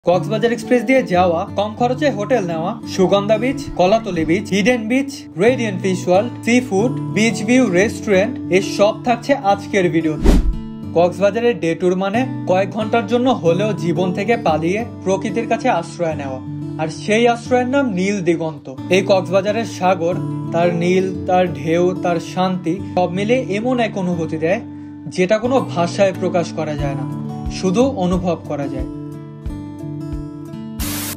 Cox's Bazar express দিয়ে যাওয়া, কম খরচে হোটেল নেওয়া, Sugandha beach, Kolatoli beach, hidden beach, radiant fish world, sea food, beach view restaurant, এই সব থাকছে আজকের ভিডিওতে। কক্সবাজারের ডে ট্যুর মানে কয়েক ঘন্টার জন্য হলেও জীবন থেকে পালিয়ে প্রকৃতির কাছে আশ্রয় নেওয়া, আর সেই আশ্রয়ের নাম নীল দিগন্ত। এই কক্সবাজারের সাগর, তার নীল, তার ঢেউ, তার শান্তি সব মিলে এমন এক অনুভূতি দেয় যেটা কোনো ভাষায় প্রকাশ করা যায় না, শুধু অনুভব করা যায়।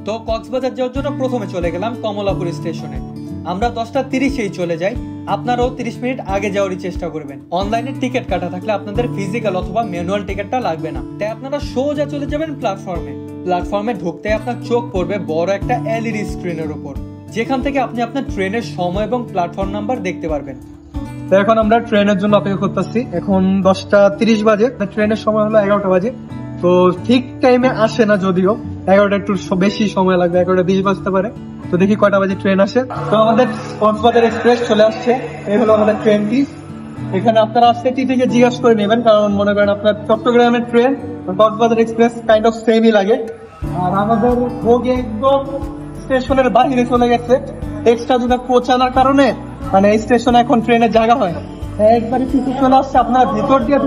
তো কক্সবাজার যাওয়ার জন্য প্রথমে চলে গেলাম কমলাপুর স্টেশনে। আমরা 10:30-এই চলে যাই। আপনারাও 30 মিনিট আগে যাওয়ারই চেষ্টা করবেন। অনলাইনে টিকিট কাটা থাকলে আপনাদের ফিজিক্যাল অথবা ম্যানুয়াল টিকিটটা লাগবে না, তাই আপনারা সোজা চলে যাবেন প্ল্যাটফর্মে ঢুকতে আপনার চোখ পড়বে বড় একটা এলইডি স্ক্রিনের উপর, যেখান থেকে আপনি আপনার ট্রেনের সময় এবং প্ল্যাটফর্ম নাম্বার দেখতে পারবেন। তো এখন আমরা ট্রেনের জন্য অপেক্ষা করতেছি। এখন 10:30 বাজে, ট্রেনের সময় হলো 11টা বাজে। তো ঠিক টাইমে আসে না, যদিও 11টা একটু বেশি সময় লাগবে, 11:20 বাজতে পারে। তো দেখি কয়টা বাজে ট্রেন আসে। তো আমাদের কক্সবাজার এক্সপ্রেস চলে আসছে। এই হলো আমাদের ট্রেনটি। এখানে আপনারা আসতে টিটিকে জিজ্ঞাসা করে নেবেন, কারণ মনে করেন আপনার চট্টগ্রামের train Cox's Bazar express kind of সেমই লাগে। আর আমাদের বগি একদম স্টেশনের বাইরে চলে গেছে, এক্সট্রা দুটো কোচ আনার কারণে মানে এই স্টেশনে এখন ট্রেনের জায়গা হয় না। একবারে পিছু চলে আসছে, আপনার ভিতর দিয়ে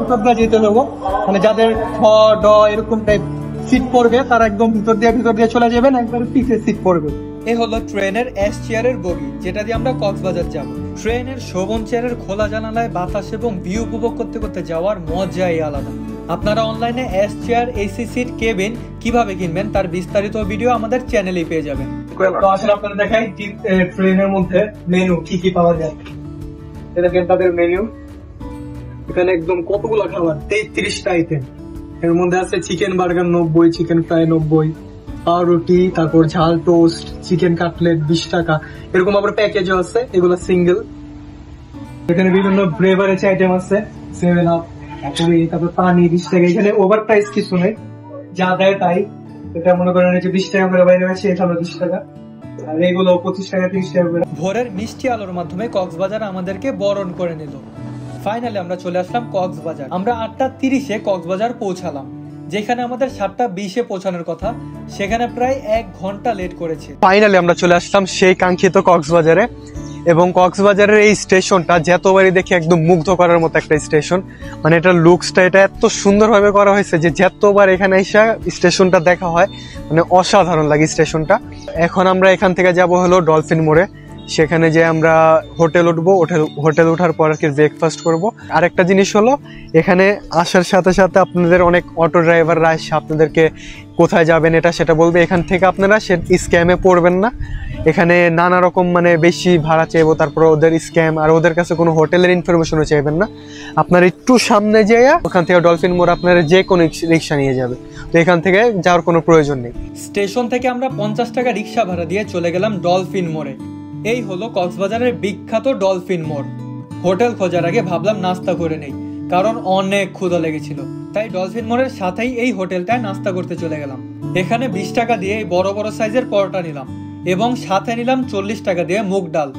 যেতে দেবো, মানে যাদের খ ড এরকম টাইপ সিট পড়বে তারা একদম ভিতর দিয়ে চলে যাবেন, একবারে পিছে সিট পড়বে। এ হলো ট্রেনের এস চেয়ারের বগি, যেটা দিয়ে আমরা কক্সবাজার যাব। ট্রেনের শোভন চেয়ারের খোলা জানালায় বাতাস এবং ভিউ উপভোগ করতে করতে যাওয়ার মজাই আলাদা। আপনারা অনলাইনে এস চেয়ার, এসি সিট, কেবিন কিভাবে কিনবেন তার বিস্তারিত ভিডিও আমাদের চ্যানেলেই পেয়ে যাবেন। তো আসলে আপনারা দেখাই ট্রেনের মধ্যে মেনু কি কি পাওয়া যায়। দেখেন তাদের মেনু, এখানে একদম কতগুলো খাবার, 33টা আইটেম। এর মধ্যে আছে চিকেন বার্গার 90, চিকেন ফ্রাই 90, পাউরুটি, তারপর ঝাল টোস্ট, চিকেন কাটলেট 20 টাকা। এরকম আবার প্যাকেজও আছে, এগুলো সিঙ্গেল। এখানে বিভিন্ন ব্রেভারেজ আইটেম আছে, 7 আপ, তারপর পানি 20 টাকা। এখানে ওভার প্রাইস কিছু নেই, যা দেয় তাই। এটা মনে করেন যে 20 টাকা করে বাইরে আছে, এটা 20 টাকা। আর এগুলো 25 টাকা 30 টাকা করে। ভোরের মিষ্টি আলোর মাধ্যমে কক্সবাজার আমাদেরকে বরণ করে নিল। ফাইনালি আমরা চলে আসলাম কক্সবাজার। আমরা 8:30-এ কক্সবাজার পৌঁছালাম, যেখানে আমাদের 7:20-এ পৌঁছানোর কথা, সেখানে প্রায় 1 ঘন্টা লেট করেছে। ফাইনালি আমরা চলে আসলাম সেই কাঙ্ক্ষিত কক্সবাজারে। এবং কক্সবাজারের এই স্টেশনটা যতবারই দেখি একদম মুগ্ধ করার মতো একটা স্টেশন। মানে এটার লুকসটা এটা এত সুন্দরভাবে করা হয়েছে যে যতবার এখানে এসে স্টেশনটা দেখা হয় মানে অসাধারণ লাগে স্টেশনটা। এখন আমরা এখান থেকে যাব হলো ডলফিন মোড়ে। সেখানে যে আমরা হোটেল উঠবো, হোটেল ওঠার পর আর কি ব্রেকফাস্ট করবো। আর একটা জিনিস হলো, এখানে আসার সাথে সাথে আপনাদের অনেক অটো ড্রাইভাররা এসে আপনাদেরকে কোথায় যাবেন এটা সেটা বলবে। এখান থেকে আপনারা সে স্ক্যামে পড়বেন না। এখানে নানা রকম মানে বেশি ভাড়া চাইবো, তারপর ওদের স্ক্যাম, আর ওদের কাছে কোনো হোটেলের ইনফরমেশনও চাইবেন না। আপনার একটু সামনে যেয়ে ওখান থেকে ডলফিন মোড় আপনারা যে কোনো রিক্সা নিয়ে যাবে। তো এখান থেকে যাওয়ার কোনো প্রয়োজন নেই। স্টেশন থেকে আমরা 50 টাকা রিক্সা ভাড়া দিয়ে চলে গেলাম ডলফিন মোড়ে। এই হলো কক্সবাজারের বিখ্যাত ডলফিন মোড়। হোটেল খোঁজার আগে ভাবলাম নাস্তা করে নেই, কারণ অনেক ক্ষুধা লেগেছিল। তাই ডলফিন মোড়ের সাথেই এই হোটেলটায় নাস্তা করতে চলে গেলাম। এখানে 20 টাকা দিয়ে এই বড় বড় সাইজের পরোটা নিলাম, এবং সাথে নিলাম 40 টাকা দিয়ে মুগ ডাল,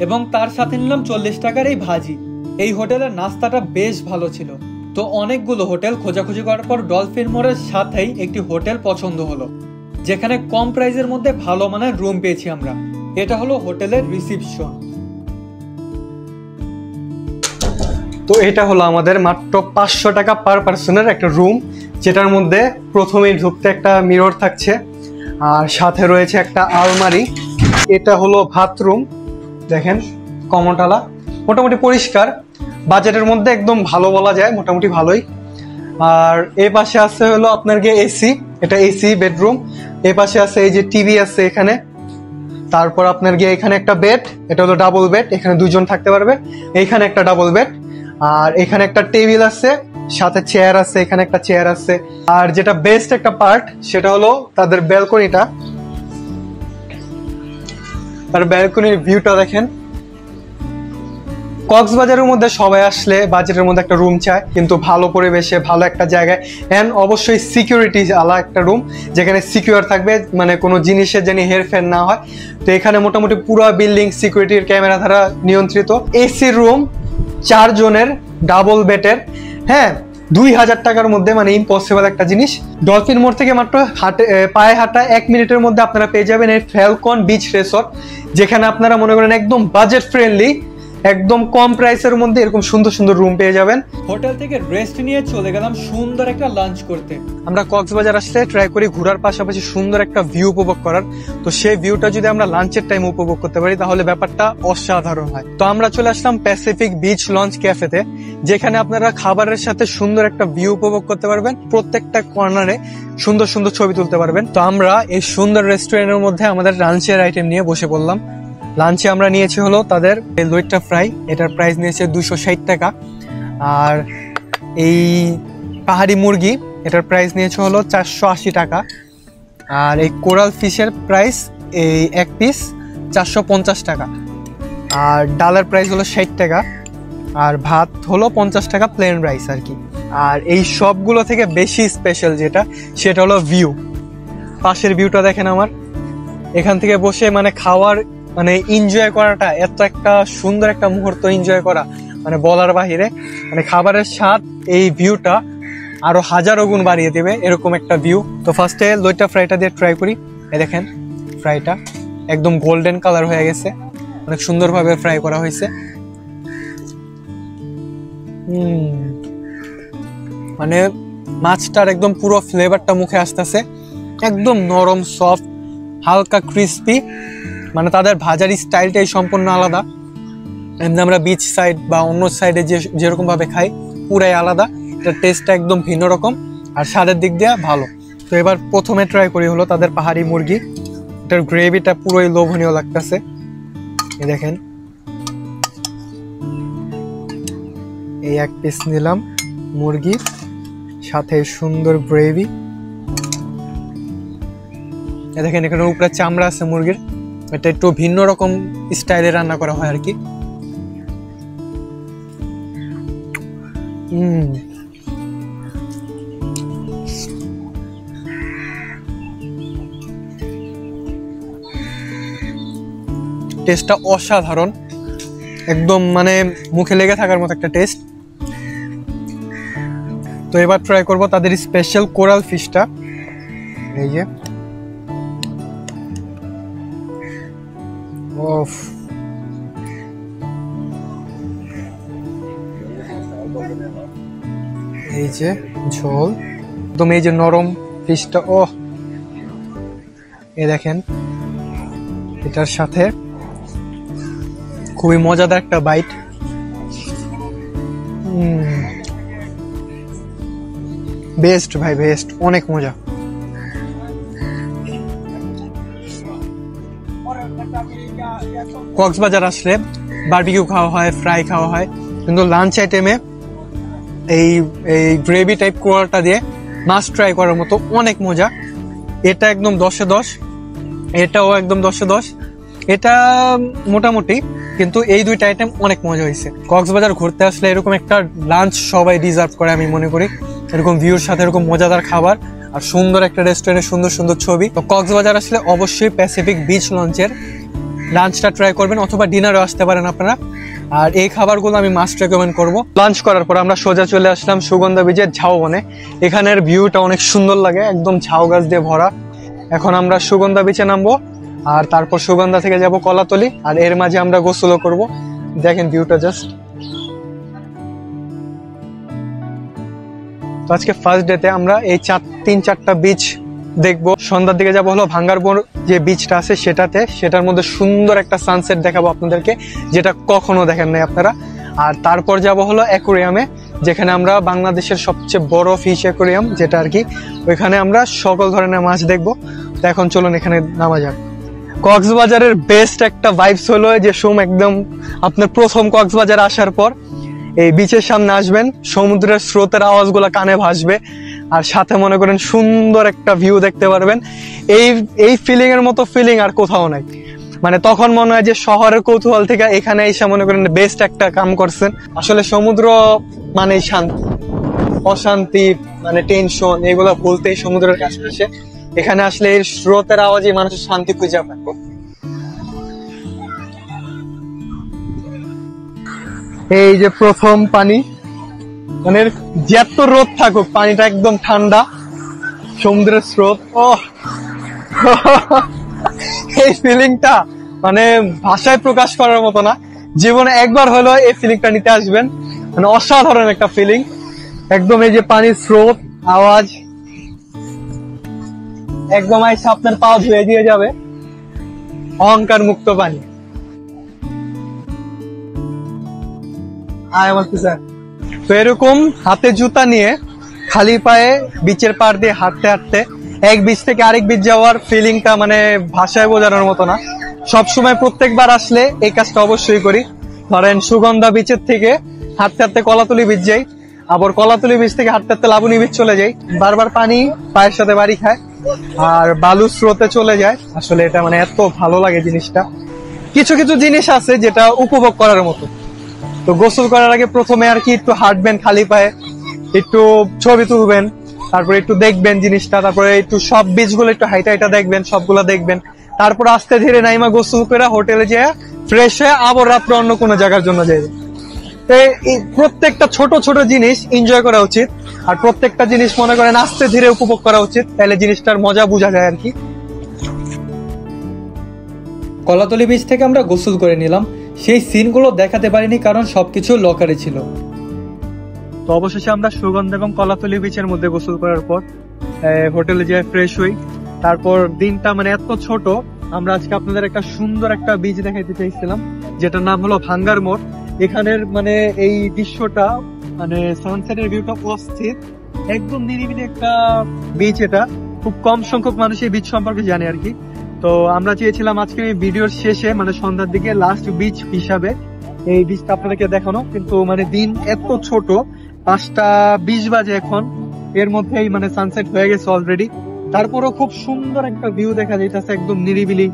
এবং তার সাথে নিলাম 40 টাকার এই ভাজি। এই হোটেলের নাস্তাটা বেশ ভালো ছিল। তো অনেকগুলো হোটেল খোঁজাখুঁজি করার পর ডলফিন মোড়ের সাথেই একটি হোটেল পছন্দ হলো, যেখানে কম প্রাইসের মধ্যে ভালো মানের রুম পেয়েছি আমরা। এটা হলো হোটেলের রিসিপশন। তো এটা হলো আমাদের মাত্র 500 টাকা পার পার্সনের একটা রুম, যেটার মধ্যে প্রথমেই ঢুকতে একটা মিরর থাকছে, আর সাথে রয়েছে একটা আলমারি। এটা হলো বাথরুম, দেখেন কমোটালা, মোটামুটি পরিষ্কার, বাজেটের মধ্যে একদম ভালো বলা যায়, মোটামুটি ভালোই। আর এই পাশে আছে হলো আপনার গিয়ে এসি, এটা এসি বেডরুম। এই পাশে আছে এই যে টিভি আছে এখানে। তারপর আপনার গিয়ে এখানে একটা বেড, এটা হলো ডাবল বেড, এখানে 2 জন থাকতে পারবে। এইখানে একটা ডাবল বেড, আর এখানে একটা টেবিল আছে, সাথে চেয়ার আছে, এখানে একটা চেয়ার আছে। আর যেটা বেস্ট একটা পার্ট সেটা হলো তাদের ব্যালকনিটা। আর ব্যালকনির ভিউটা দেখেন। কক্সবাজারের মধ্যে সবাই আসলে বাজেটের মধ্যে একটা রুম চায়, কিন্তু ভালো পরিবেশে ভালো একটা জায়গায়, এন্ড অবশ্যই সিকিউরিটি আলা একটা রুম, যেখানে সিকিউর থাকবে, মানে কোনো জিনিসের যেন হেরফের না হয়। তো এখানে মোটামুটি পুরো বিল্ডিং সিকিউরিটির ক্যামেরা দ্বারা নিয়ন্ত্রিত। এসি রুম, 4 জনের, ডাবল বেডের। হ্যাঁ, 2000 টাকার মধ্যে, মানে ইম্পসিবল একটা জিনিস। ডলফিন মোড় থেকে মাত্র পায়ে হাঁটা 1 মিনিটের মধ্যে আপনারা পেয়ে যাবেন এই ফ্যালকন বিচ রিসর্ট, যেখানে আপনারা মনে করেন একদম বাজেট ফ্রেন্ডলি, একদম কম প্রাইসের মধ্যে এরকম সুন্দর সুন্দর রুম পেয়ে যাবেন। হোটেল থেকে রেস্ট নিয়ে চলে গেলাম সুন্দর একটা লাঞ্চ করতে। আমরা কক্সবাজার আসলে ট্রাই করি ঘোরার পাশাপাশি সুন্দর একটা ভিউ উপভোগ করার, তো সেই ভিউটা যদি আমরা লাঞ্চের টাইম উপভোগ করতে পারি তাহলে ব্যাপারটা অসাধারণ হয়। তো আমরা চলে আসলাম প্যাসিফিক বিচ লঞ্চ ক্যাফেতে, যেখানে আপনারা খাবারের সাথে সুন্দর একটা ভিউ উপভোগ করতে পারবেন, প্রত্যেকটা কর্নারে সুন্দর সুন্দর ছবি তুলতে পারবেন। তো আমরা এই সুন্দর রেস্টুরেন্টের মধ্যে আমাদের লাঞ্চের আইটেম নিয়ে বসে পড়লাম। লাঞ্চে আমরা নিয়েছি হলো তাদের লইট্টা ফ্রাই, এটার প্রাইস নিয়েছে 260 টাকা। আর এই পাহাড়ি মুরগি, এটার প্রাইস নিয়েছে হলো 480 টাকা। আর এই কোরাল ফিশের প্রাইস এই এক পিস 450 টাকা। আর ডালের প্রাইস হলো 60 টাকা। আর ভাত হলো 50 টাকা, প্লেন রাইস আর কি। আর এই সবগুলো থেকে বেশি স্পেশাল যেটা, সেটা হলো ভিউ। পাশের ভিউটা দেখেন আমার, এখান থেকে বসে মানে খাওয়ার মানে এনজয় করাটা, এত একটা সুন্দর একটা মুহূর্ত এনজয় করা মানে বলার বাহিরে। মানে খাবারের স্বাদ এই ভিউটা আরো হাজারো গুণ বাড়িয়ে দেবে, এরকম একটা ভিউ। তো ফার্স্টে লইট্টা ফ্রাইটা দিয়ে ট্রাই করি। এই দেখেন ফ্রাইটা একদম গোল্ডেন কালার হয়ে গেছে, অনেক সুন্দরভাবে ফ্রাই করা হয়েছে। মানে মাছটার একদম পুরো ফ্লেভারটা মুখে আসতেছে, একদম নরম সফট হালকা ক্রিস্পি। মানে তাদের ভাজার স্টাইলটাই সম্পূর্ণ আলাদা। এমনি আমরা বিচ সাইড বা অন্য সাইডে যেরকম ভাবে খাই পুরাই আলাদা, এটার টেস্টটা একদম ভিন্ন রকম আর স্বাদের দিক দিয়ে ভালো। তো এবার প্রথমে ট্রাই করি হলো তাদের পাহাড়ি মুরগি, এটার গ্রেভিটা পুরোই লোভনীয় লাগতেছে। এই দেখেন এই এক পিস নিলাম মুরগি, সাথে সুন্দর গ্রেভি। দেখেন এখানে উপরে চামড়া আছে মুরগির, এটা একটু ভিন্ন রকম স্টাইলে রান্না করা হয় আর কি। টেস্টটা অসাধারণ, একদম মানে মুখে লেগে থাকার মতো একটা টেস্ট। তো এবার ট্রাই করব তাদের স্পেশাল কোরাল ফিশটা। এই যে ওফ, এই যে ঝোল একদম, এই যে নরম ফিশটা, ও এই দেখেন এটার সাথে খুবই মজাদার একটা বাইট। বেস্ট ভাই, বেস্ট, অনেক মজা। কক্সবাজার আসলে বারবিকিউ খাওয়া হয়, ফ্রাই খাওয়া হয়, কিন্তু লাঞ্চ আইটেমে এই গ্রেভি টাইপ কোরালটা দিয়ে মাছ ট্রাই করার মতো অনেক মজা। এটা একদম 10-এ 10, এটাও একদম 10-এ 10। এটা মোটামুটি, কিন্তু এই দুইটা আইটেম অনেক মজা হয়েছে। কক্সবাজার ঘুরতে আসলে এরকম একটা লাঞ্চ সবাই ডিজার্ভ করে আমি মনে করি, এরকম ভিউর সাথে এরকম মজাদার খাবার আর সুন্দর একটা রেস্টুরেন্টের সুন্দর সুন্দর ছবি। তো কক্সবাজার আসলে অবশ্যই প্যাসিফিক বিচ লঞ্চের লাঞ্চটা ট্রাই করবেন, অথবা ডিনারও আসতে পারেন আপনারা। আর এই খাবারগুলো আমি মাস্ট রেকমেন্ড করব। লাঞ্চ করার পর আমরা সোজা চলে আসলাম সুগন্ধা বিচের ঝাউবনে। এখানের ভিউটা অনেক সুন্দর লাগে, একদম ঝাউ গাছ দিয়ে ভরা। এখন আমরা সুগন্ধা বিচে নামবো, আর তারপর সুগন্ধা থেকে যাব কলাতলি, আর এর মাঝে আমরা গোসলও করব। দেখেন ভিউটা জাস্ট। তো আজকে ফার্স্ট ডেতে আমরা এই 3-4টা বিচ দেখবো। সন্ধ্যার দিকে যাবো হলো ভাঙ্গারপুর যে বিচটা আছে সেটাতে, সেটার মধ্যে সুন্দর একটা সানসেট দেখাবো আপনাদেরকে, যেটা কখনো দেখেন নাই আপনারা। আর তারপর যাব হলো অ্যাকোরিয়ামে, যেখানে আমরা বাংলাদেশের সবচেয়ে বড় ফিশ অ্যাকোরিয়াম যেটা আর কি, ওইখানে আমরা সকল ধরনের মাছ দেখবো। তো এখন চলুন এখানে নামা যাক। কক্সবাজারের বেস্ট একটা ভাইবস হলো যে একদম আপনার প্রথম কক্সবাজার আসার পর এই বিচের সামনে আসবেন, সমুদ্রের স্রোতের আওয়াজগুলো কানে ভাসবে, আর সাথে মনে করেন সুন্দর একটা ভিউ দেখতে পারবেন। এই ফিলিং এর মতো ফিলিং আর কোথাও নাই। মানে তখন মনে হয় যে শহরের কৌতূহল থেকে এখানে এসে মনে করেন বেস্ট একটা কাম করছেন। আসলে সমুদ্র মানে শান্তি, অশান্তি মানে টেনশন এগুলো বলতেই সমুদ্রের কাছে আসে। এখানে আসলে এই স্রোতের আওয়াজে মানুষের শান্তি খুঁজে পায়। এই যে প্রথম পানি, মানে যত রোদ থাকুক পানিটা একদম ঠান্ডা, সমুদ্রের স্রোত। ও এই ফিলিংটা মানে ভাষায় প্রকাশ করার মতো না। জীবনে একবার হলো এই ফিলিংটা নিতে আসবেন, মানে অসাধারণ একটা ফিলিং। একদম এই যে পানির স্রোত, আওয়াজ, একদম আইসা আপনার পা ধুয়ে দিয়ে যাবে। অহংকার মুক্ত পানি। তো এরকম হাতে জুতা নিয়ে খালি পায়ে বিচের পাড় দিয়ে হাঁটতে হাঁটতে এক বিচ থেকে আরেক বিচ যাওয়ার ফিলিংটা মানে ভাষায় বোঝানোর মতো না। সবসময় প্রত্যেকবার আসলে এই কাজটা অবশ্যই করি। ধরেন সুগন্ধা বিচের থেকে হাঁটতে হাঁটতে কলাতলি বিচ যাই, আবার কলাতলি বিচ থেকে হাঁটতে হাঁটতে লাবণী বিচ চলে যাই। বারবার পানি পায়ের সাথে বাড়ি খায় আর বালু স্রোতে চলে যায়। আসলে এটা মানে এত ভালো লাগে জিনিসটা। কিছু কিছু জিনিস আছে যেটা উপভোগ করার মতো। তো গোসল করার আগে প্রথমে আর কি একটু হাঁটবেন খালি পায়ে, একটু ছবি তুলবেন, তারপরে একটু দেখবেন জিনিসটা, তারপরে একটু সব বীজগুলো একটু হাইটা হাইটা দেখবেন, সবগুলা দেখবেন। তারপর আস্তে ধীরে নাইমা গোসল করে হোটেলে যেয়ে ফ্রেশ হয়ে আবার রাত্রে অন্য কোনো জায়গার জন্য যাই। এই প্রত্যেকটা ছোট ছোট জিনিস এনজয় করা উচিত, আর প্রত্যেকটা জিনিস মনে করেন আস্তে ধীরে উপভোগ করা উচিত, তাহলে জিনিসটার মজা বোঝা যায় আর কি। কলাতলি বিচ থেকে আমরা গোসল করে নিলাম। সেই সিনগুলো দেখাতে পারিনি কারণ সবকিছু লকারে ছিল। তো অবশেষে আমরা সুগন্ধ এবং কলাতলি বিচের মধ্যে গোসল করার পর হোটেলে যেয়ে ফ্রেশ হই। তারপর দিনটা মানে এত ছোট, আমরা আজকে আপনাদের একটা সুন্দর একটা বিচ দেখাইতে চাইছিলাম যেটার নাম হলো ভাঙ্গার মোড়। এখানের মানে এই দৃশ্যটা মানে সানসেটের ভিউটা অস্থির, একদম নিরিবিলি একটা বিচ। এটা খুব কম সংখ্যক মানুষ এই বিচ সম্পর্কে জানে আর কি। তো আমরা চেয়েছিলাম আজকে এই ভিডিওর শেষে মানে সন্ধ্যার দিকে লাস্ট বিচ হিসাবে এই বিচটা আপনাদেরকে দেখানো, কিন্তু মানে দিন এত ছোট, 5টা 20 বাজে এখন, এর মধ্যেই মানে সানসেট হয়ে গেছে অলরেডি। তারপরেও খুব সুন্দর একটা ভিউ দেখা যাইতেছে, একদম নিরিবিলি।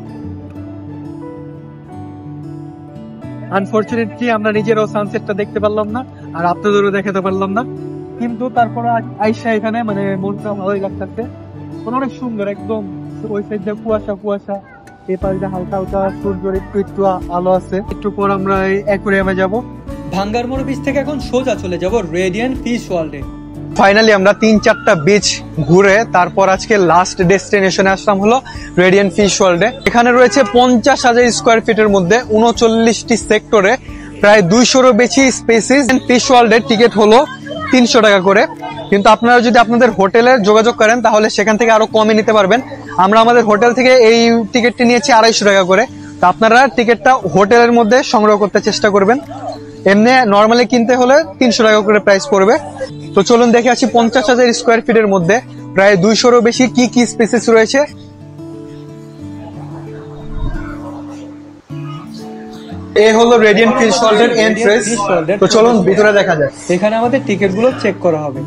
আনফরচুনেটলি আমরা নিজেরাও সানসেটটা দেখতে পারলাম না, আর আপনাদেরও দেখাতে পারলাম না, কিন্তু তারপরে আইসা এখানে মানে মনটা ভালোই লাগতেছে। অনেক সুন্দর, একদম ওই সাইড দিয়ে কুয়াশা কুয়াশা, এই পাশে হালকা হালকা সূর্যের একটু একটু আলো আছে। একটু পর আমরা অ্যাকুয়ারিয়ামে যাব। ভাঙ্গার মোড় বিচ থেকে এখন সোজা চলে যাব রেডিয়েন্ট ফিশ ওয়ার্ল্ডে। ফাইনালি আমরা 3-4টা বিচ ঘুরে তারপর আজকে লাস্ট ডেস্টিনেশনে আসলাম হলো রেডিয়েন্ট ফিশ ওয়ার্ল্ডে। এখানে রয়েছে 50,000 স্কোয়ার ফিটের মধ্যে 39টি সেক্টরে প্রায় 200-রও বেশি স্পেসিস। ফিশ ওয়ার্ল্ডের টিকিট হলো 300 টাকা করে, কিন্তু আপনারা যদি আপনাদের হোটেলে যোগাযোগ করেন তাহলে সেখান থেকে আরো কমে নিতে পারবেন। আমরা আমাদের হোটেল থেকে এই টিকিটটি নিয়েছি 250 টাকা করে। তো আপনারা টিকিটটা হোটেলের মধ্যে সংগ্রহ করতে চেষ্টা করবেন। এমনি নর্মালি কিনতে হলে 300 টাকা করে প্রাইস পড়বে। তো চলুন দেখে আসি 50,000 স্কোয়ার ফিটের মধ্যে প্রায় 200-রও বেশি কি কি স্পেসিস রয়েছে। এই হলো রেডিয়েন্ট ফিশ ওয়ার্ল্ডের এন্ট্রেন্স। তো চলুন ভিতরে দেখা যাক। এখানে আমাদের টিকিটগুলো চেক করা হবে।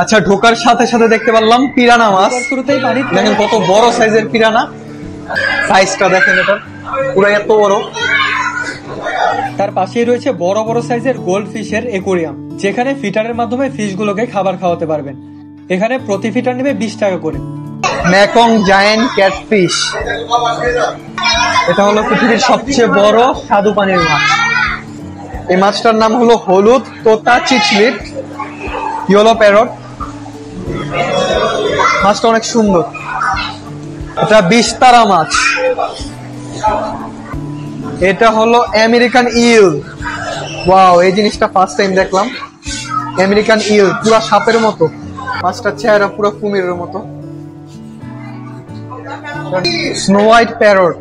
আচ্ছা, ঢোকার সাথে সাথে দেখতে পারলাম পিরানা মাছ। শুরুতেই পানি দেখেন কত বড় সাইজের পিরানা, সাইজটা দেখেন, এটা পুরো এত বড়। তার পাশেই রয়েছে বড় বড় সাইজের গোল্ড ফিশের অ্যাকোয়ারিয়াম, যেখানে ফিটারের মাধ্যমে ফিশগুলোকে খাবার খাওয়াতে পারবেন। এখানে প্রতি ফিটার নেবে 20 টাকা করে। ম্যাকং জায়ান্ট ক্যাটফিশ, এটা হলো পৃথিবীর সবচেয়ে বড় স্বাদু পানির মাছ। এই মাছটার নাম হলো হলুদ তোতা চিচলিট ইয়েলো প্যারট। মাছটা অনেক সুন্দর। এটা বিস্তারা মাছ। এটা হলো আমেরিকান ইল। ওয়াও, এই জিনিসটা ফার্স্ট টাইম দেখলাম। আমেরিকান ইল পুরো সাপের মতো, মাছটার চেহারা পুরো কুমিরের মতো। স্নো হোয়াইট প্যারট,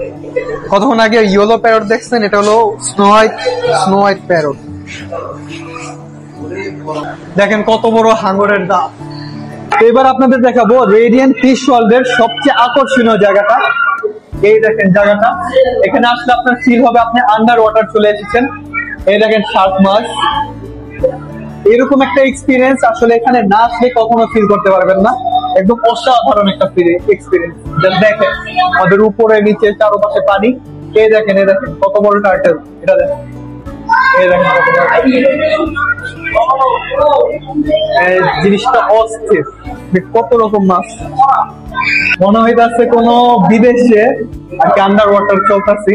কতক্ষণ আগে ইয়েলো প্যারট দেখছেন, এটা হলো স্নো হোয়াইট প্যারট। দেখেন কত বড় হাঙ্গরের দাঁত। এবার আপনাদের দেখাবো রেডিয়েন্ট ফিশ ওয়ার্ল্ডের সবচেয়ে আকর্ষণীয় জায়গাটা। এই দেখেন জায়গাটা, এখানে আসলে আপনার ফিল হবে আপনি আন্ডার ওয়াটার চলে এসেছেন। এই দেখেন শার্ক মাছ, এরকম একটা এক্সপিরিয়েন্স আসলে এখানে না আসলে কখনো ফিল করতে পারবেন না। একদম অসাধারণ একটা এক্সপিরিয়েন্স। দেখেন আমাদের উপরে নিচে চারপাশে পানি। এই দেখেন কত বড় টার্টেল, এটা দেখেন। এই দেখেন জিনিসটা অস্থির, কত রকম মাছ। মনে হইতাছে কোন বিদেশে আন্ডার ওয়াটার চলতেছি,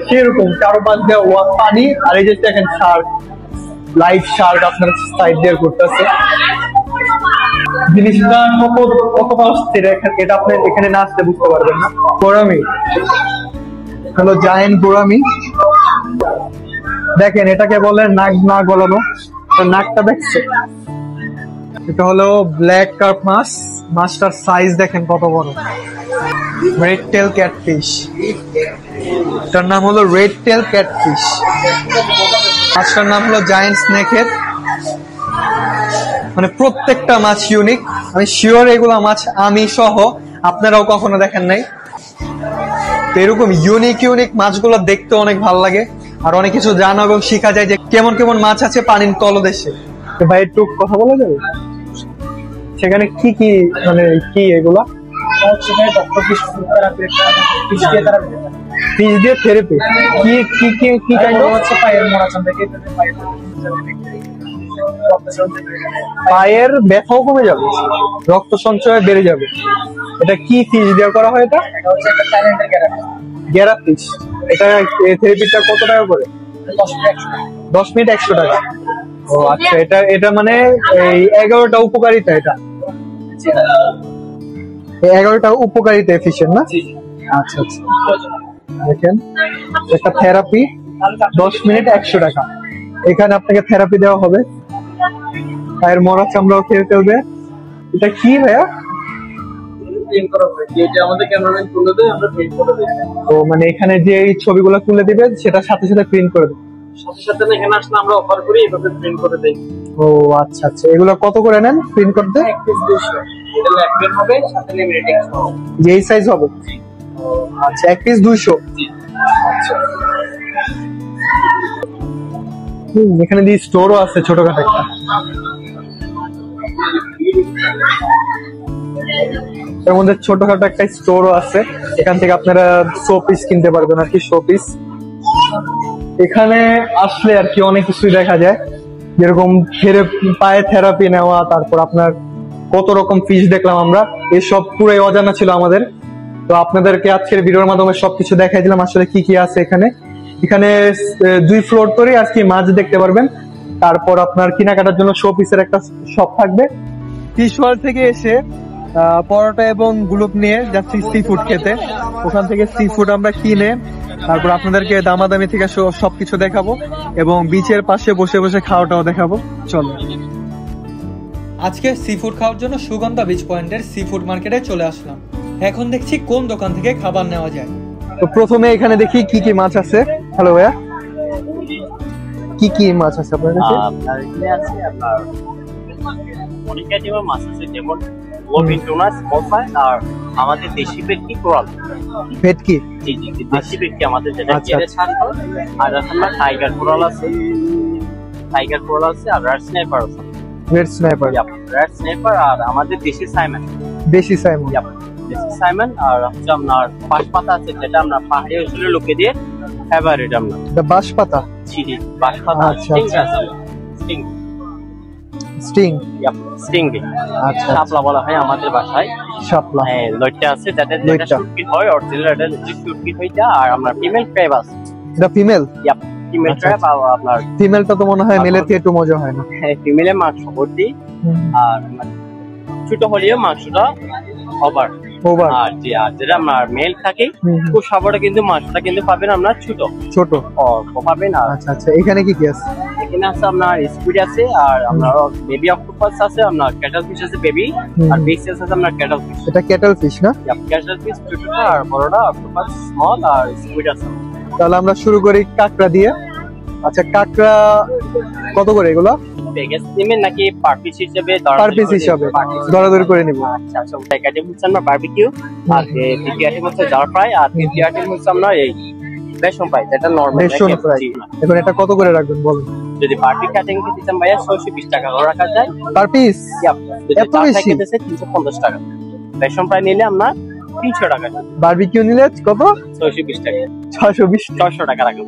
সেরকম চারপাশ দিয়ে পানি। আর এই যে দেখেন শার্ক, লাইভ শার্ক আপনার সাইড দিয়ে করতেছে। জিনিসটা কতটা অস্থির, এটা আপনি এখানে না আসলে বুঝতে পারবেন না। গোরামি হলো জায়েন্ট গোরামি, দেখেন এটাকে বলে নাক না গলানো, নাকটা দেখছে। এটা হলো ব্ল্যাক কার্প মাছ, মাছটার সাইজ দেখেন কত বড়। রেড টেল ক্যাটফিশ, এটার নাম হলো রেড টেল ক্যাটফিশ। মাছটার নাম হলো জায়েন্ট স্নেকহেড। মানে প্রত্যেকটা মাছ ইউনিক, আমি শিওর এগুলা মাছ আমি সহ আপনারাও কখনো দেখেন নাই। তো এরকম ইউনিক ইউনিক মাছগুলো দেখতে অনেক ভালো লাগে, আর অনেক কিছু জানা এবং শেখা যায় যে কেমন কেমন মাছ আছে পানির তলদেশে। তো ভাই একটু কথা বলা যাবে, সেখানে কি কি মানে কি এগুলা? ফিশ দিয়ে থেরাপি কি কি কি কি কাইন্ড হচ্ছে? পায়ের মোড়াচান থেকে পায়ের ব্যথাও কমে যাবে, রক্ত সঞ্চয় বেড়ে যাবে। এটা কি ফিশ দিয়ে করা হয়? এটা হচ্ছে একটা থাইল্যান্ডের গ্যারা ফিশ। এটা থেরাপিটা কত টাকা করে? 10 মিনিট 100 টাকা। ও আচ্ছা, এটা মানে এই 11টা উপকারিতা, এটা 11টা উপকারিতা ফিশের না? আচ্ছা আচ্ছা, দেখেন একটা থেরাপি 10 মিনিট 100 টাকা। এখানে আপনাকে থেরাপি দেওয়া হবে, পায়ের মরা চামড়াও খেয়ে ফেলবে। এটা কি ভাইয়া? তো মানে এখানে যে এই ছবিগুলো তুলে দিবে সেটা সাথে সাথে প্রিন্ট করে দেবে? সাথে এখানে আসলে আমরা অফার করি, এভাবে প্রিন্ট করে দেই। ও আচ্ছা আচ্ছা, এগুলো কত করে নেন প্রিন্ট করতে? 1 পিস 200, এটা ল্যাপটপ হবে, সাথে লিমিটেড হবে। যেই সাইজ হবে? আচ্ছা, 1 পিস 200। আচ্ছা, এখানে দিয়ে স্টোরও আছে ছোটখাটো একটা। এর মধ্যে ছোটখাটো একটা স্টোরও আছে, এখান থেকে আপনারা শোপিস কিনতে পারবেন আর কি, শোপিস। এখানে আসলে আর কি অনেক কিছুই দেখা যায়, যেরকম পায়ে থেরাপি নেওয়া, তারপর আপনার কত রকম ফিশ দেখলাম আমরা, এসব পুরোই অজানা ছিল আমাদের। তো আপনাদেরকে আজকের ভিডিওর মাধ্যমে সবকিছু দেখাই দিলাম আসলে কি কি আছে এখানে। এখানে 2 ফ্লোর ধরে আজকে মাছ দেখতে পারবেন। তারপর আপনার কেনাকাটার জন্য শো পিসের একটা শপ থাকবে। ফিশ ওয়ার্ল্ড থেকে এসে পরোটা এবং গুলুপ নিয়ে যাচ্ছি সি ফুড খেতে। ওখান থেকে সি ফুড আমরা কিনে তারপর আপনাদেরকে দামাদামি থেকে সবকিছু দেখাবো এবং বিচের পাশে বসে বসে খাওয়াটাও দেখাবো। চলো, আজকে সি ফুড খাওয়ার জন্য সুগন্ধা বিচ পয়েন্টের সি ফুড মার্কেটে চলে আসলাম। এখন দেখছি কোন দোকান থেকে খাবার নেওয়া যায়। তো প্রথমে এখানে দেখি কি কি মাছ আছে। হ্যালো ভাইয়া, কি কি মাছ আছে আপনার কাছে? আপনার এখানে আছে আপনার অনেক আইটেমের মাছ আছে, যেমন লোবিন টুনা, স্মল ফ্রাই, আর আমাদের দেশি ভেটকি কোরাল। ভেটকি? জি জি, দেশি ভেটকি আমাদের যেটা কেটে ছাড়তো। আর আপনার টাইগার কোরাল আছে, আর রেড স্নাইপার আছে। Red sniper? Red sniper. আর আমাদের দেশি সাইমন। দেশি সাইমন? দেশি সাইমন। আর হচ্ছে আপনার বাঁশপাতা আছে, যেটা আমরা পাহাড়ি অঞ্চলের লোকেদের ফেভারিট। আমরা বাঁশপাতা? জি জি, বাঁশপাতা। আচ্ছা স্টিং। স্টিং? আচ্ছা, শাপলা বলা হয় আমাদের ভাষায়। শাপলা? হ্যাঁ, লইট্টা আছে, যেটা শুটকি হয়, অরিজিনাল এটা শুটকি হইটা। আর আমরা ফিমেল ক্র্যাব আছে। এটা ফিমেল? Female crab. আর আপনার ফিমেলটা তো মনে হয় মেলের থেকে একটু মজা হয় না? হ্যাঁ, ফিমেলের মাংস ভর্তি, আর ছোট হলেও মাংসটা ওভার। আর যেটা আপনার মেল থাকে খুব সবটা, কিন্তু মাংসটা কিন্তু পাবেন আপনার ছোট পাবেন। আচ্ছা আচ্ছা, এখানে কি কি আছে? এখানে আছে আপনার স্কুইড আছে, আর আপনার বেবি অক্টোপাস আছে, আপনার ক্যাটল ফিশ আছে বেবি, আর বিগ সাইজ আছে আপনার ক্যাটল ফিশ। এটা ক্যাটল ফিশ না? ক্যাটল ফিশ ছোটটা, আর বড়টা অক্টোপাস স্মল, আর স্কুইড আছে। তাহলে আমরা শুরু করি কাঁকড়া দিয়ে। আচ্ছা, কাঁকড়া কত করে এগুলো? বেগেস নিবেন নাকি পার পিস হিসেবে? পার পিস হিসেবে দরাদরি করে নিব। আচ্ছা আচ্ছা, এক আইটেম হচ্ছে আমরা বারবিকিউ, আর দ্বিতীয় আইটেম হচ্ছে জার ফ্রাই, আর তৃতীয় আইটেম হচ্ছে আমরা এই বেসন ফ্রাই, যেটা নরমাল বেসন ফ্রাই। এখন এটা কত করে রাখবেন বলুন? যদি বারবিকিউ কাটিং খেতে চান ভাইয়া 620 টাকা করে রাখা যায় পার পিস। এত বেশি? 350 টাকা। বেসন ফ্রাই নিলে আমরা 300 টাকা। বারবিকিউ নিলে কত? 620 টাকা। 600 টাকা রাখুন।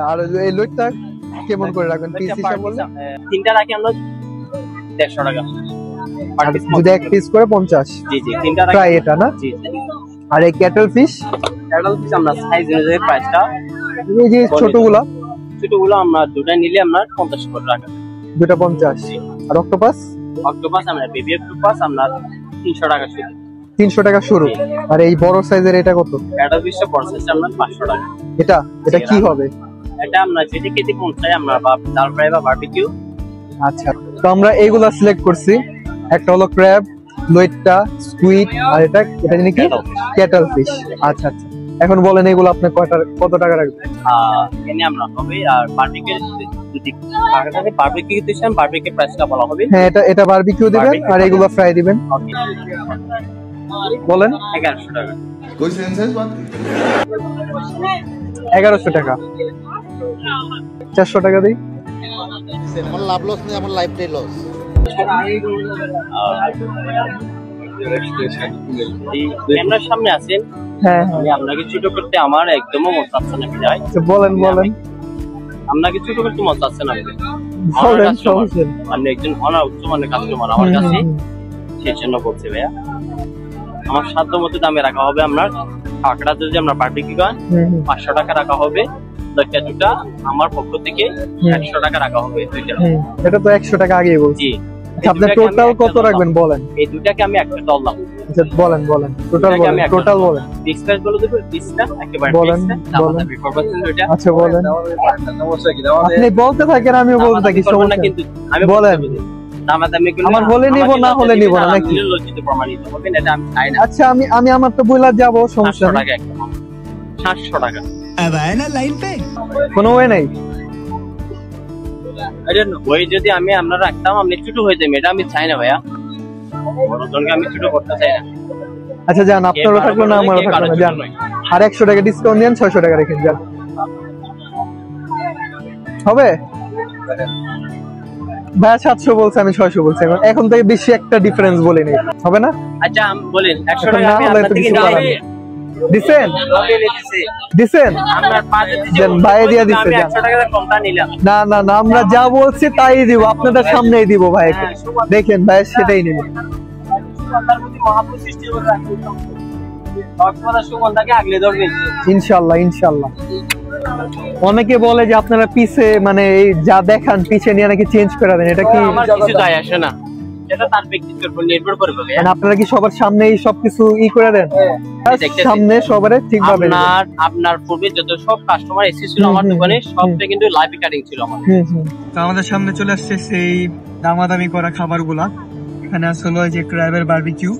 আর এই লইটটা কেমন করে রাখবেন পিস হিসাবে বললে? তিনটা রাখি আমরা 150 টাকা। যদি এক পিস করে 50? জি জি, তিনটা রাখি ফ্রাই এটা না? জি। আর এই ক্যাটল ফিশ? ক্যাটল ফিশ আমরা সাইজ অনুযায়ী প্রাইসটা, এই যে ছোটগুলা ছোটগুলো আমরা দুটা নিলে আপনার 50 টাকা। দুটা 50। আর অক্টোপাস? অক্টোপাস আমরা বেবি অক্টোপাস আপনার 300 টাকা শুরু। 300 টাকা শুরু। আর এই বড় সাইজের এটা কত? এটা পিসটা বড় সাইজ আপনার 500 টাকা। এটা কি হবে? এটা আমরা যেটা খেতে মন চাই আমরা ডাল ফ্রাই বা বারবিকিউ। আচ্ছা, তো আমরা এইগুলা সিলেক্ট করছি। একটা হলো ক্র্যাব, লইট্টা, স্কুইড, আর এটা জানি কি ক্যাটল ফিশ। আচ্ছা আচ্ছা, এখন বলেন এগুলো আপনি কত টাকা রাখবেন? এনে আমরা হবে আর বারবিকিউ যদি টাকা থাকে বারবিকিউ দিছেন, বারবিকিউ প্রাইসটা বলা হবে। হ্যাঁ, এটা বারবিকিউ দিবেন আর এগুলো ফ্রাই দিবেন। বলেন 1100 টাকা। कोई सेंसेस बात 1100 টাকা। 400 টাকা দিই। আমার লাভ লস নেই, আমার লাইফটাই লস। ক্যামেরার সামনে আছেন। হ্যাঁ, আমি আপনাকে ছোট করতে আমার একদমও মন চাচ্ছে না বিদায়। বলেন আপনাকে ছোট করতে মন চাচ্ছে না। বলেন সমস্যা। আপনি একজন অনার উচ্চমানের কাস্টমার আমার কাছে, সেই জন্য বলছি ভাইয়া আমার সাধ্য মতো দামে রাখা হবে। আপনার টাকাটা যদি আমরা বারবিকিউ করেন 500 টাকা রাখা হবে। দুটা আমার পক্ষ থেকে 100 টাকা রাখা হবে। এটা তো 100 টাকা আগেই বলছি। আপনি টোটাল কত রাখবেন বলেন? এই দুটাকে আমি একটা ধরলাম। আচ্ছা বলেন টোটাল বলেন। ফিক্স প্রাইস বলে দেব, ফিক্সটা একেবারে বলেন। আচ্ছা বলেন, আপনি বলতে থাকেন আমিও বলতে থাকি, সমস্যা না। কিন্তু আমি বলেন। দামাদামি করলে আমার হলে নিব, না হলে নিব না নাকি? লজ্জিত প্রমাণিত হবে না, এটা আমি চাই না। আচ্ছা আমি আমার তো বইলা যাব, সমস্যা 700 নাই। টাকা একদম 700 টাকা। अब आए ना लाइन पे। কোনো ওয়ে নাই। ওই যদি আমি আপনার রাখতাম আপনি ছোট হয়ে যাবেন, এটা আমি চাই না ভাইয়া। বড়জনকে আমি ছোট করতে চাই না। আচ্ছা যান, আপনারও থাকলো না আমারও থাকলো না, যান। আর 100 টাকা ডিসকাউন্ট দেন, 600 টাকা রেখেন, যান। হবে ভাইয়া 700 বলছে, আমি 600 বলছি। এখন থেকে বেশি একটা ডিফারেন্স বলে নেই, হবে না? আচ্ছা বলেন 100 এখন টাকা না আমি হলে আপনার তো থেকে কিছু করার নিয়ে নেই। দিছেন আপনার পাশে দেন, বাইরে দিয়া দিছে, আমি যান। 100 টাকা কমটা নিলাম। না আমরা যা বলছি তাই দিব, আপনাদের সামনেই দিব ভাই। দেখেন ভাই, সেটাই নিব। সুগন্ধার প্রতি মহাপ্রভু সৃষ্টি করে রাখি। কক্সবাজার সুগন্ধাকে আগলে ধরবেন ইনশাআল্লাহ। অনেকে বলে যে আপনারা পিছে মানে এই যা দেখান পিছে নিয়ে নাকি চেঞ্জ করে দেন, এটা কি? আমার কিছু যায় আসে না, এটা তার ব্যক্তিত্বের উপর নির্ভর করবে। মানে আপনারা কি সবার সামনে এই সবকিছু করে দেন? সামনে সবারে ঠিকভাবে আপনার পূর্বে যত সব কাস্টমার এসেছিল আমার দোকানে, সবটা কিন্তু লাইভ কাটিং ছিল আমার। তো আমাদের সামনে চলে আসছে সেই দামাদামি করা খাবারগুলা। এখানে আসলে যে ক্র্যাবের বারবিকিউ,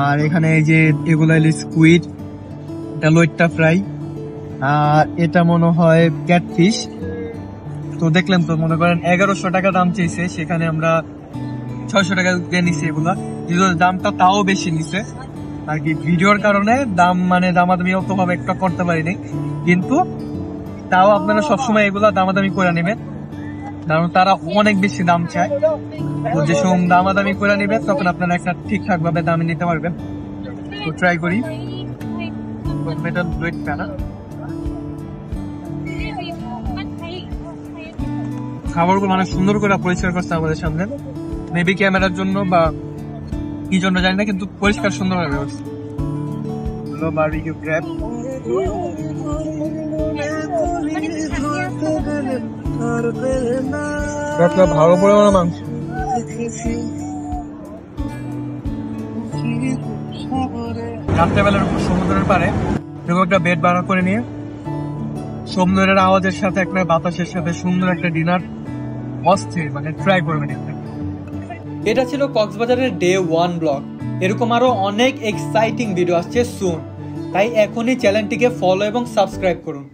আর এখানে এই যে এগুলা স্কুইড, এটা লইট্টা ফ্রাই, আর এটা মনে হয় ক্যাটফিশ। তো দেখলাম তো, মনে করেন 1100 টাকা দাম চেয়েছে, সেখানে আমরা 600 টাকা দিয়ে নিছি এগুলা। দামটা তাও বেশি নিছে আর কি, ভিডিওর কারণে দাম মানে দামাদামি অত ভাবে একটা করতে পারিনি। কিন্তু তাও আপনারা সবসময় এগুলা দামাদামি করে নেবেন, কারণ তারা অনেক বেশি দাম চায়। তো যে সময় দামাদামি করে নেবেন তখন আপনারা একটা ঠিকঠাক ভাবে দামে নিতে পারবেন। তো ট্রাই করি। খাবারগুলো অনেক সুন্দর করে পরিষ্কার করছে আমাদের সামনে, মেবি ক্যামেরার জন্য বা কি জন্য জানি না, কিন্তু পরিষ্কার সুন্দর ভাবে করছে। বারবিকিউ ক্র্যাব, ভালো পরিমাণে মাংস। রাত্রেবেলার উপর সমুদ্রের পাড়ে এরকম একটা বেড ভাড়া করে নিয়ে সমুদ্রের আওয়াজের সাথে একটা বাতাসের সাথে সুন্দর একটা ডিনার অস্থির, মানে ট্রাই করবেন। এটা ছিল কক্সবাজারের ডে 1 ব্লগ। এরকম আরো অনেক এক্সাইটিং ভিডিও আসছে সুন, তাই এখনই চ্যানেলটিকে ফলো এবং সাবস্ক্রাইব করুন।